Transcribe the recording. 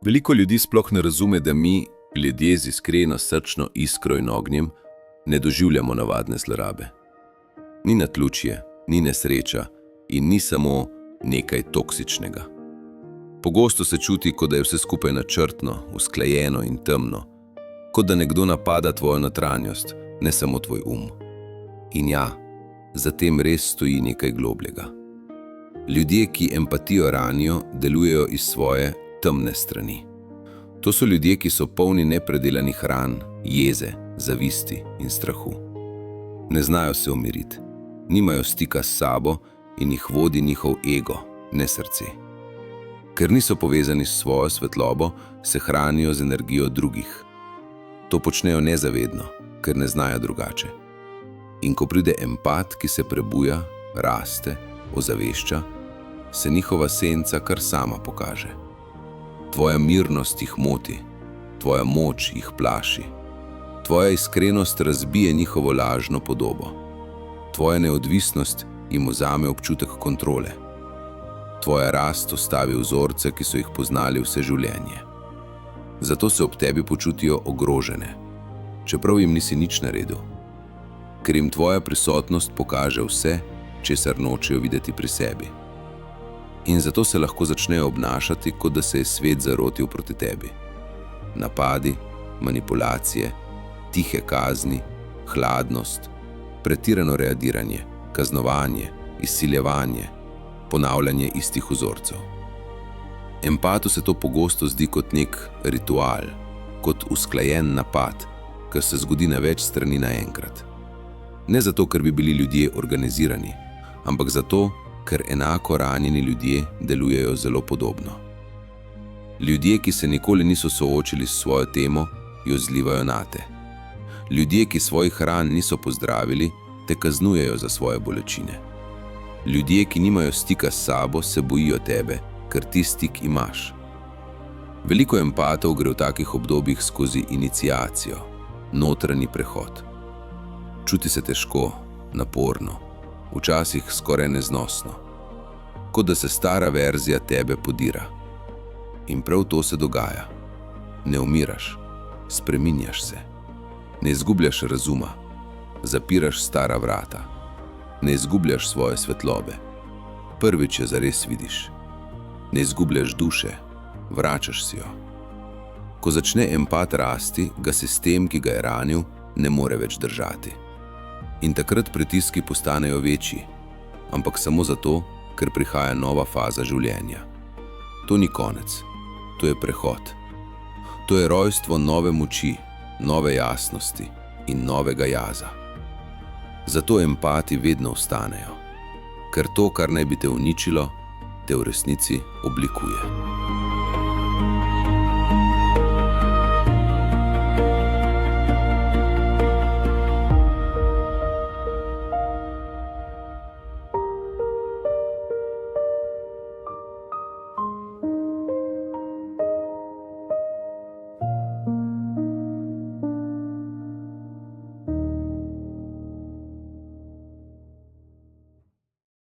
Veliko ljudi sploh ne razume, da mi, ljudje z iskreno srčno iskro in ognjem, ne doživljamo navadne zlorabe. Ni naključje, ni nesreča in ni samo nekaj toksičnega. Pogosto se čuti, kot da je vse skupaj načrtno, usklajeno in temno, kot da nekdo napada tvojo notranjost, ne samo tvoj In ja, za tem res stoji nekaj globljega. Ljudje, ki empatijo ranijo, delujejo iz svoje temne strani. To so ljudje, ki so polni nepredelanih ran, jeze, zavisti in strahu. Ne znajo se umiriti, nimajo stika s sabo in jih vodi njihov ego, ne srce. Ker niso povezani s svojo svetlobo, se hranijo z energijo drugih. To počnejo nezavedno, ker ne znajo drugače. In ko pride empat, ki se prebuja, raste, ozavešča, se njihova senca kar sama pokaže. Tvoja mirnost jih moti, tvoja moč jih plaši. Tvoja iskrenost razbije njihovo lažno podobo. Tvoja neodvisnost jim vzame občutek kontrole. Tvoja rast ostavi vzorce, ki so jih poznali vse življenje. Zato se ob tebi počutijo ogrožene, čeprav jim nisi nič naredil. Ker jim tvoja prisotnost pokaže vse, česar nočejo videti pri sebi. In zato se lahko začnejo obnašati, kot da se je svet zarotil proti tebi. Napadi, manipulacije, tihe kazni, hladnost, pretirano reagiranje, kaznovanje, izsiljevanje, ponavljanje istih vzorcev. Empatu se to pogosto zdi kot nek ritual, kot usklajen napad, ki se zgodi na več strani naenkrat. Ne zato, ker bi bili ljudje organizirani, ampak zato, ker enako ranjeni ljudje delujejo zelo podobno. Ljudje, ki se nikoli niso soočili s svojo temo, jo zlivajo nate. Ljudje, ki svojih ran niso pozdravili, te kaznujejo za svoje bolečine. Ljudje, ki nimajo stika s sabo, se bojijo tebe, ker ti stik imaš. Veliko empatov gre v takih obdobjih skozi iniciacijo, notranji prehod. Čuti se težko, naporno, včasih skoraj neznosno, kot da se stara verzija tebe podira. In prav to se dogaja. Ne umiraš, spreminjaš se. Ne izgubljaš razuma, zapiraš stara vrata. Ne izgubljaš svoje svetlobe. Prvič je zares vidiš. Ne izgubljaš duše, vračaš si jo. Ko začne empat rasti, ga sistem, ki ga je ranil, ne more več držati. In takrat pritiski postanejo večji, ampak samo zato, ker prihaja nova faza življenja. To ni konec, to je prehod. To je rojstvo nove moči, nove jasnosti in novega jaza. Zato empati vedno ostanejo, ker to, kar naj bi te uničilo, te v resnici oblikuje.